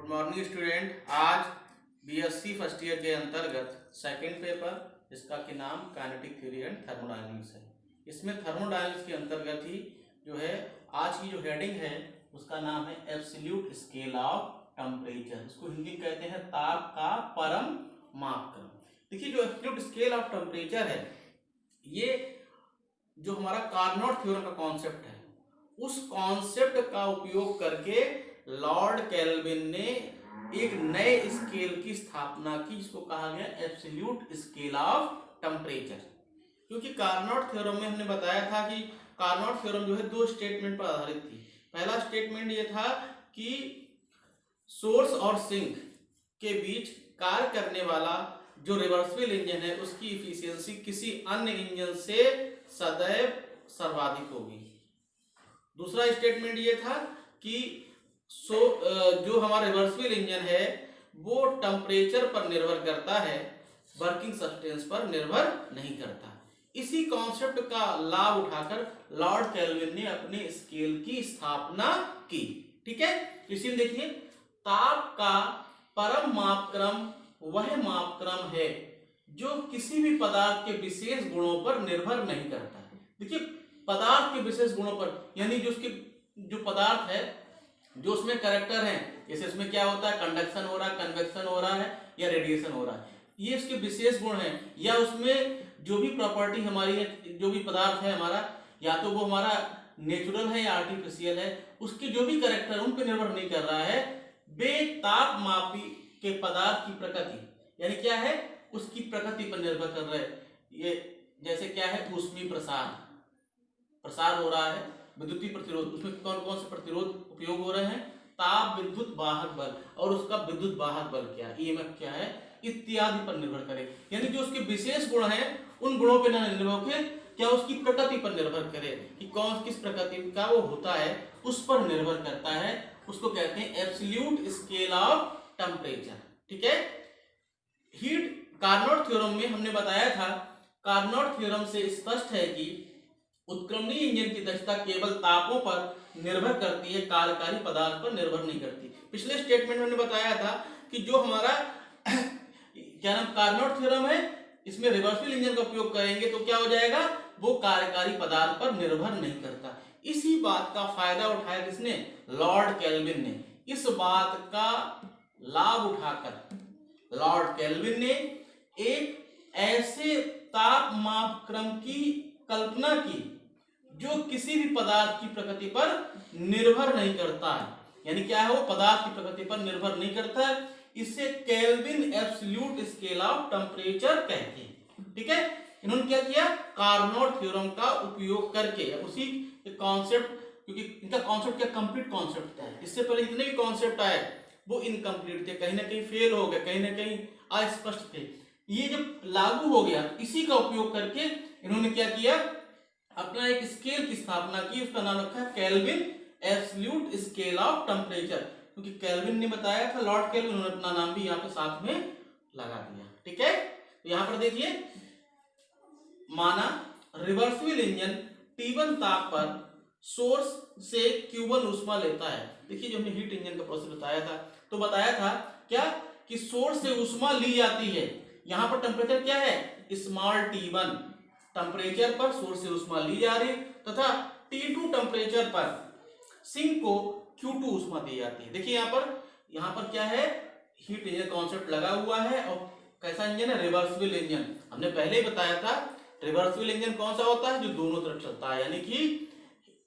Good morning student. आज BSc first year के अंतर्गत सेकंड पेपर जिसका कि नाम काइनेटिक थ्योरी एंड थर्मोडायनामिक्स है। इसमें थर्मोडायनामिक्स के अंतर्गत ही जो है आज की जो हेडिंग है उसका नाम है एब्सोल्यूट स्केल ऑफ टेम्परेचर। इसको हिंदी में कहते हैं ताप का परम मापक्रम। देखिए जो एब्सोल्यूट स्केल ऑफ टेम्परेचर है ये जो हमारा कार्नोट थ्योरम का कॉन्सेप्ट है उस कॉन्सेप्ट का उपयोग करके लॉर्ड केल्विन ने एक नए स्केल की स्थापना की जिसको कहा गया एब्सोल्यूट स्केल ऑफ टेम्परेचर। क्योंकि कार्नोट थ्योरम में हमने बताया था कि कार्नोट थ्योरम जो है दो स्टेटमेंट पर आधारित थी। पहला स्टेटमेंट ये था कि सोर्स और सिंक के बीच कार्य करने वाला जो रिवर्सिबल इंजन है उसकी इफिशियंसी किसी अन्य इंजन से सदैव सर्वाधिक होगी। दूसरा स्टेटमेंट ये था कि जो हमारा रिवर्सिबल इंजन है वो टेम्परेचर पर निर्भर करता है, वर्किंग सब्सटेंस पर निर्भर नहीं करता। इसी कॉन्सेप्ट का लाभ उठाकर लॉर्ड केल्विन ने अपने स्केल की स्थापना की। ठीक है, इसी देखिए ताप का परम मापक्रम वह मापक्रम है जो किसी भी पदार्थ के विशेष गुणों पर निर्भर नहीं करता। देखिए पदार्थ के विशेष गुणों पर यानी जो उसके जो पदार्थ है जो उसमें कैरेक्टर है, जैसे इसमें क्या होता है कंडक्शन हो रहा है, कन्वेक्शन हो रहा है या रेडिएशन हो रहा है, ये उसके विशेष गुण हैं। या उसमें जो भी प्रॉपर्टी हमारी है, जो भी पदार्थ है हमारा, या तो वो हमारा नेचुरल है या आर्टिफिशियल है, उसके जो भी कैरेक्टर उन पर निर्भर नहीं कर रहा है। बेताप मापी के पदार्थ की प्रकृति यानी क्या है उसकी प्रकृति पर निर्भर कर रहा है। ये जैसे क्या है ऊष्मीय प्रसार हो रहा है, विद्युतीय प्रतिरोध, उसमें कौन कौन से प्रतिरोध उपयोग हो रहे हैं, ताप विद्युत वाहक बल और उसका विद्युत वाहक बल क्या है, ईएमएफ क्या है इत्यादि पर निर्भर करे। यानी जो उसके विशेष गुण हैं उन गुणों पर न निर्भर होकर क्या उसकी प्रकृति पर निर्भर करे कि कौन किस प्रकृति का वो होता है उस पर निर्भर करता है। उसको कहते हैं एब्सोल्यूट स्केल ऑफ टेम्परेचर। ठीक है, हीट कार्नोट थ्योरम में हमने बताया था, कार्नोट थ्योरम से स्पष्ट है कि उत्क्रमणीय इंजन की दक्षता केवल तापों पर निर्भर करती है, कार्यकारी पदार्थ पर निर्भर नहीं करती। पिछले स्टेटमेंट में हमने बताया था कि जो हमारा क्या नाम कार्नोट थ्योरम है इसमें रिवर्सिबल इंजन का उपयोग करेंगे तो क्या हो जाएगा वो कार्यकारी पदार्थ पर निर्भर नहीं करता। इसी बात का फायदा उठाया किसने, लॉर्ड केल्विन ने। इस बात का लाभ उठाकर लॉर्ड केल्विन ने एक ऐसे ताप मापक्रम की कल्पना की जो किसी भी पदार्थ की प्रकृति पर निर्भर नहीं करता है। यानी क्या है वो पदार्थ की प्रकृति पर निर्भर नहीं करता है। इसे kelvin absolute scale of temperature कहते हैं। ठीक है, इन्होंने क्या किया कार्नोट थ्योरम का उपयोग करके उसी कॉन्सेप्ट, क्योंकि इनका कॉन्सेप्ट क्या कंप्लीट कॉन्सेप्ट है, इससे पहले जितने भी कॉन्सेप्ट आए वो इनकम्प्लीट थे, कहीं ना कहीं फेल हो गए, कहीं ना कहीं अस्पष्ट थे। ये जब लागू हो गया इसी का उपयोग करके इन्होंने क्या किया अपना एक स्केल की स्थापना की, उसका नाम रखा है kelvin absolute scale of temperature. क्योंकि केल्विन ने बताया था, लॉर्ड केल्विन, उन्होंने अपना नाम भी यहाँ पे साथ में लगा दिया। ठीक है, तो यहाँ पर देखिए माना रिवर्सिबल इंजन T1 ताप पर सोर्स से Q1 ऊष्मा लेता है। देखिए जो हमने हीट इंजन का प्रोसेस बताया था तो बताया था क्या कि सोर्स से ऊष्मा ली जाती है। यहाँ पर टेम्परेचर क्या है स्मॉल T1 टेम्परेचर पर सोर्स से ऊष्मा ली जा रही है तथा T2 टेम्परेचर पर सिंक को Q2 ऊष्मा दी जाती है। देखिए यहाँ पर क्या है हीट इंजन कॉन्सेप्ट लगा हुआ है और कैसा इंजन है रिवर्सिबल इंजन। हमने पहले ही बताया था रिवर्सिबल इंजन कौन सा होता है जो दोनों तरफ चलता है, यानी कि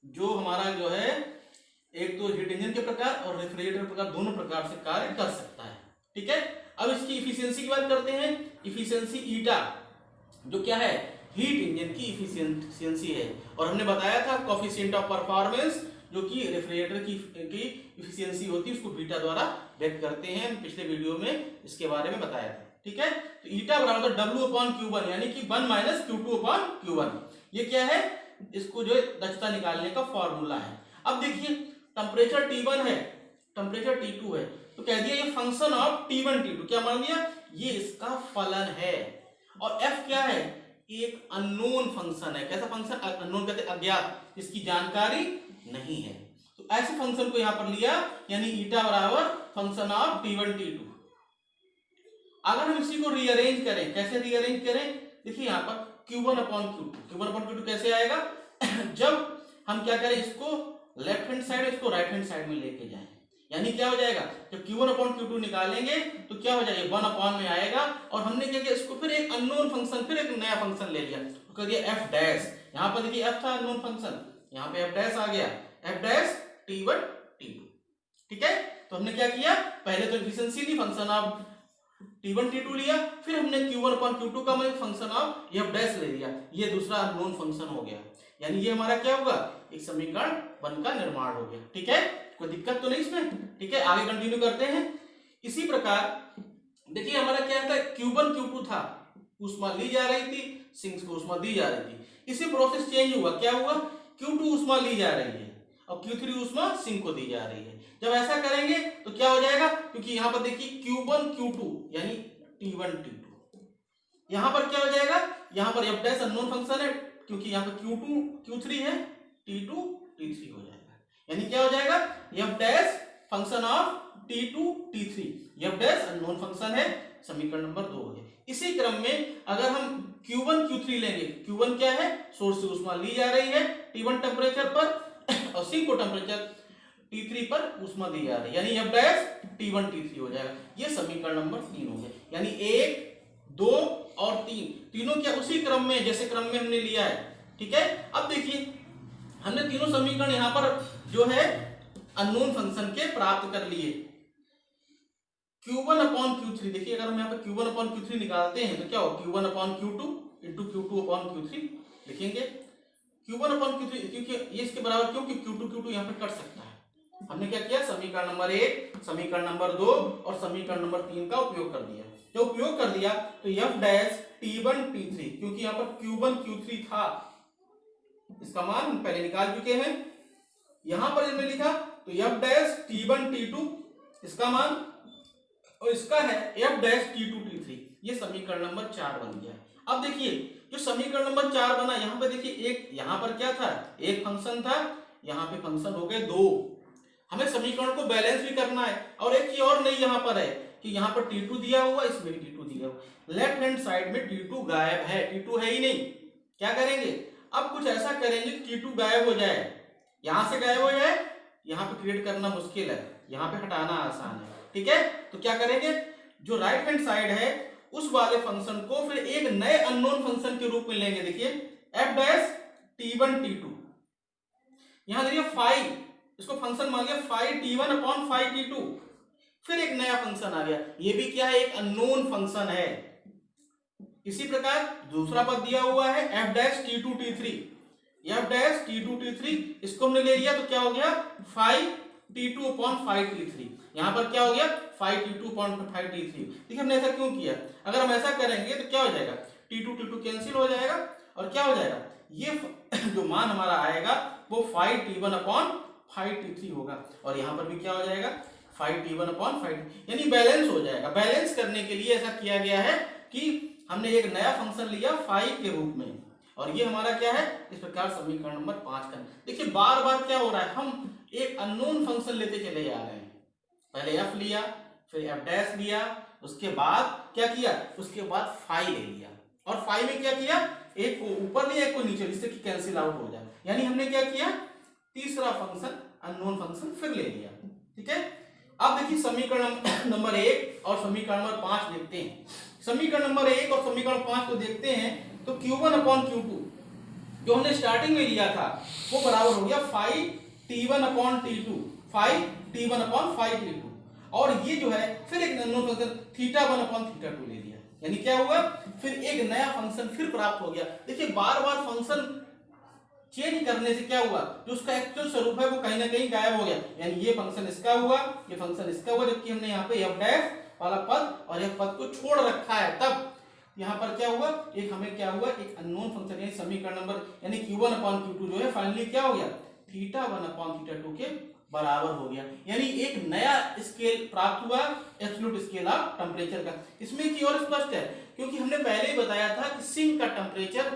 जो हमारा जो है एक तो हीट इंजन के प्रकार और रेफ्रिजरेटर प्रकार दोनों प्रकार से कार्य कर सकता है। ठीक है, अब इसकी इफिशियंसी की बात करते हैं। इफिशियंसी ईटा जो क्या है हीट इंजन की इफिशियंसी है और हमने बताया था कोफिशिएंट ऑफ परफॉर्मेंस जो कि रेफ्रिजरेटर की इफिशियंसी होती है उसको बीटा द्वारा व्यक्त करते हैं। पिछले वीडियो में इसके बारे में बताया था। ठीक है, तो ईटा बराबर W/Q1 यानी कि 1 - Q2/Q1। ये क्या है इसको जो दक्षता निकालने का फॉर्मूला है। अब देखिए टेम्परेचर T1 है, टेम्परेचर T2 है, तो कह दिया ये फंक्शन ऑफ T1 T2 क्या मान दिया ये इसका फलन है। और F क्या है एक अननोन फंक्शन है। कैसा फंक्शन अननोन कहते हैं अज्ञात, इसकी जानकारी नहीं है। तो तो ऐसे फंक्शन को यहाँ पर लिया, यानी ईटा बराबर फंक्शन ऑफ T1 T2। अगर हम इसी को रीअरेंज करें, कैसे रीअरेंज करें, देखिए यहाँ पर Q1 अपॉन Q2 कैसे आएगा जब हम क्या करें, इसको लेफ्ट हैंड साइड, इसको राइट हैंड साइड में लेके जाएं, यानी क्या हो जाएगा, जब Q1 अपॉन Q2 निकालेंगे तो क्या हो जाएगा, 1 अपॉन में आएगा। और हमने क्या किया, इसको फिर एक अननोन फंक्शन, फिर एक नया फंक्शन ले लिया, तो कर दिया f डैश। यहाँ पर देखिए f था अननोन फंक्शन, यहाँ पे f डैश आ गया, f डैश T1 T2। ठीक है, तो हमने क्या किया, पहले तो efficiency function of T1 T2 लिया, फिर हमने Q1 अपॉन Q2 का फंक्शन ऑफ f डैश ले लिया, ये दूसरा अननोन फंक्शन हो गया। यानी ये हमारा क्या होगा, एक समीकरण 1 का निर्माण हो गया। ठीक है, कोई दिक्कत तो नहीं इसमें। ठीक है, आगे कंटिन्यू करते हैं। इसी प्रकार देखिए हमारा क्या था, Q1 Q2 था, ऊष्मा ली जा रही थी, सिंक को ऊष्मा दी जा रही थी। इसी प्रोसेस चेंज हुआ, क्या हुआ, Q2 ऊष्मा ली जा रही है और Q3 ऊष्मा सिंक को दी जा रही है। जब ऐसा करेंगे तो क्या हो जाएगा, क्योंकि यहाँ पर देखिए Q1 Q2 यानी T1 T2, यहाँ पर क्या हो जाएगा, यहाँ पर f डैश अननोन फंक्शन है, क्योंकि यहाँ पर Q2 Q3 है, T2 T3 हो जाएगा। यानी क्या हो जाएगा, f dash function of T2 T3, f dash unknown function है, समीकरण नंबर 2 हो गया। इसी क्रम में अगर हम Q1 Q3 लेंगे, Q1 क्या है, सोर्स से ऊष्मा ली जा रही है T1 टेम्परेचर पर और सिंक को टेम्परेचर T3 पर ऊष्मा दी जा रही है, यानी f डैश T1 T3 हो जाएगा। ये समीकरण नंबर 3 हो गया। यानी 1 2 और 3 तीनों क्या उसी क्रम में, जैसे क्रम में हमने लिया है। ठीक है, अब देखिए हमने तीनों समीकरण यहाँ पर जो है अननोन फंक्शन के प्राप्त कर लिए। Q1 अपॉन Q3, देखिए अगर हम यहाँ पर Q1 अपॉन Q3 निकालते हैं तो क्या हो, Q1 upon Q2 into Q2 upon Q3 लिखेंगे। Q1 अपॉन Q3 क्योंकि ये इसके बराबर, क्योंकि Q2 यहाँ पे कट सकता है। हमने क्या किया, समीकरण नंबर 1, समीकरण नंबर 2 और समीकरण नंबर 3 का उपयोग कर दिया। जब उपयोग कर दिया तो f डैश T1 T3, क्योंकि यहाँ पर Q1 Q3 था, इसका मान हम पहले निकाल चुके हैं। यहां पर हमने लिखा तो f डैश T1 T2 इसका मान, और इसका है f डैश T2 T3, ये समीकरण नंबर 4 बन गया। अब देखिए जो समीकरण नंबर 4 बना, यहाँ पे देखिए एक यहाँ पर क्या था, एक फंक्शन था, यहाँ पे फंक्शन हो गए 2। हमें समीकरण को बैलेंस भी करना है। और एक चीज और नहीं यहाँ पर है कि यहाँ पर T2 दिया हुआ, इसमें भी T2 दिया हुआ, लेफ्ट हैंड साइड में T2 गायब है, T2 है ही नहीं। क्या करेंगे, अब कुछ ऐसा करेंगे कि T2 गायब हो जाए, यहां से गायब हो जाए, यहाँ पे क्रिएट करना मुश्किल है, यहाँ पे हटाना आसान है। ठीक है, तो क्या करेंगे, जो राइट हैंड साइड है उस वाले फंक्शन को फिर एक नए अननोन फंक्शन के रूप में लेंगे। देखिए f डैश T1 T2, यहां देखिए 5, इसको फंक्शन मान लिया 5 T1 अपॉन 5 T2, फिर एक नया फंक्शन आ गया, ये भी क्या है, एक अननोन फंक्शन है। इसी प्रकार दूसरा पद दिया हुआ है f dash T2 T3, f dash T2 T3, इसको हमने ले लिया तो क्या हो गया 5 T2 अपॉन 5 T3, यहाँ पर क्या हो गया 5 T2 अपॉन 5 T3। देखिए हमने ऐसा क्यों किया, अगर हम ऐसा करेंगे तो क्या हो जाएगा, T2 T2 कैंसिल हो जाएगा और क्या हो जाएगा, ये जो मान हमारा आएगा वो 5 T1 अपॉन 5 T3 होगा, और यहाँ पर भी क्या हो जाएगा 5 T1 अपॉन 5, यानी बैलेंस हो जाएगा। बैलेंस करने के लिए ऐसा किया गया है कि हमने एक नया फंक्शन लिया 5 के रूप में, और ये हमारा क्या है, इस प्रकार समीकरण नंबर 5 का। देखिए बार बार क्या हो रहा है, हम एक अननोन फंक्शन लेते चले जा रहे हैं, पहले f लिया, फिर f डैश लिया, उसके बाद क्या किया, उसके बाद 5 ले लिया, और 5 में क्या किया, एक को ऊपर लिया, एक को नीचे, जिससे कि कैंसिल आउट हो जाए। यानी हमने क्या किया, तीसरा फंक्शन अननोन फंक्शन फिर ले लिया। ठीक है, अब देखिए समीकरण नंबर 1 और समीकरण नंबर 5 देखते हैं। समीकरण नंबर 1 और समीकरण 5 को देखते हैं तो Q1 अपॉन Q2 जो हमने स्टार्टिंग में लिया था वो बराबर हो गया 5 T1 upon T2, 5 T1 upon 5 T2, और ये जो है फिर एक अननोन फंक्शन θ1 अपॉन θ2 ले लिया। यानी क्या हुआ, फिर एक नया फंक्शन फिर प्राप्त हो गया। देखिए बार बार फंक्शन चेंज करने से क्या हुआ, जो उसका एक्चुअल स्वरूप है वो कहीं ना कहीं गायब हो गया। यानी ये फंक्शन इसका हुआ, ये फंक्शन इसका हुआ, जबकि हमने यहाँ पे f डैश वाला पद और f पद को छोड़ रखा है। तब यहाँ पर क्या हुआ, एक हमें क्या हुआ, एक अननोन फंक्शन, यानी समीकरण नंबर यानी Q1 अपॉन Q2 जो है फाइनली क्या हो गया, θ1 अपॉन θ2 के बराबर हो गया। यानी एक नया स्केल प्राप्त हुआ, एब्सोल्यूट स्केल ऑफ टेम्परेचर का। इसमें की और स्पष्ट है, क्योंकि हमने पहले ही बताया था कि सिंक का टेम्परेचर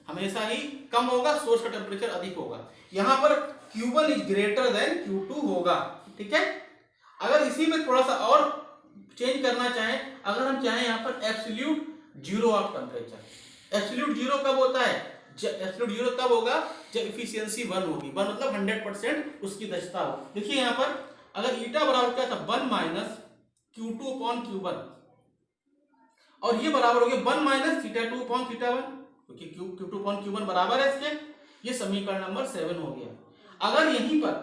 हमेशा ही कम होगा, सोर्स का टेम्परेचर अधिक होगा। यहाँ पर Q1 is greater than Q2 होगा। ठीक है, अगर इसी में थोड़ा सा और चेंज करना चाहें, अगर हम चाहें यहाँ पर absolute zero of temperature. Absolute zero कब होता है? एब्सोल्यूट जीरो तब होगा जब इफिशियंसी 1 होगी। 1 मतलब 100% उसकी दक्षता हो। देखिए यहाँ पर अगर ईटा बराबर क्या था 1 माइनस Q2 अपॉन Q1, और ये बराबर हो गया 1 माइनस θ2 अपॉन θ1, क्योंकि Q2 अपॉन Q1 बराबर है इसके। ये समीकरण नंबर 7 हो गया। अगर यहीं पर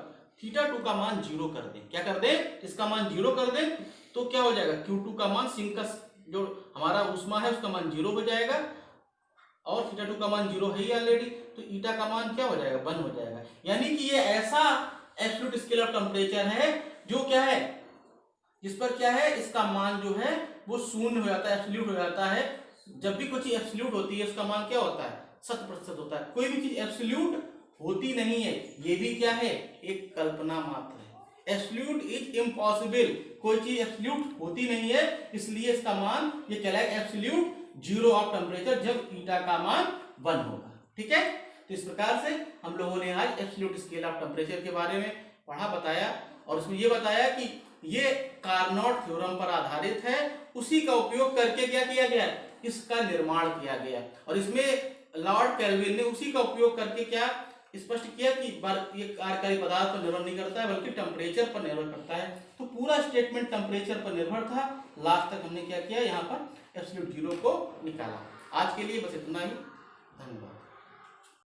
θ2 का मान 0 कर दें, क्या कर दें? इसका मान 0 कर दें, तो क्या हो जाएगा? Q2 का मान सिंक का जो हमारा ऊष्मा है उसका मान 0 हो जाएगा, और θ2 का मान 0 है ही ऑलरेडी, तो ईटा का मान क्या हो जाएगा? 1 हो जाएगा। यानी कि ये ऐसा एब्सोल्यूट स्केल ऑफ टेम्परेचर है जो क्या है, जिस पर क्या है, इसका मान जो है वो शून्य हो जाता है, एब्सोल्यूट हो जाता है। जब भी कोई चीज एब्सोल्यूट होती है उसका मान क्या होता है? 100% होता है। कोई भी चीज एब्सोल्यूट होती नहीं है, ये भी क्या है? एक कल्पना मात्र है। एब्सोल्यूट इज इम्पॉसिबल, कोई चीज एब्सोल्यूट होती नहीं है, इसलिए इसका मान ये कहलाएगा एब्सोल्यूट जीरो ऑफ टेम्परेचर जब ईटा का मान 1 होगा। ठीक है, तो इस प्रकार से हम लोगों ने आज एब्सोल्यूट स्केल ऑफ टेम्परेचर के बारे में पढ़ा, बताया, और उसमें ये बताया कि ये कार्नोट थ्योरम पर आधारित है। उसी का उपयोग करके क्या किया गया? इसका निर्माण किया गया, और इसमें लॉर्ड केल्विन ने उसी का उपयोग करके क्या स्पष्ट किया कि ये कार्यकारी पदार्थ पर निर्भर नहीं करता है, बल्कि टेम्परेचर पर निर्भर करता है। तो पूरा स्टेटमेंट टेम्परेचर पर निर्भर था। लास्ट तक हमने क्या किया? यहाँ पर एब्सोल्यूट जीरो को निकाला। आज के लिए बस इतना ही। धन्यवाद।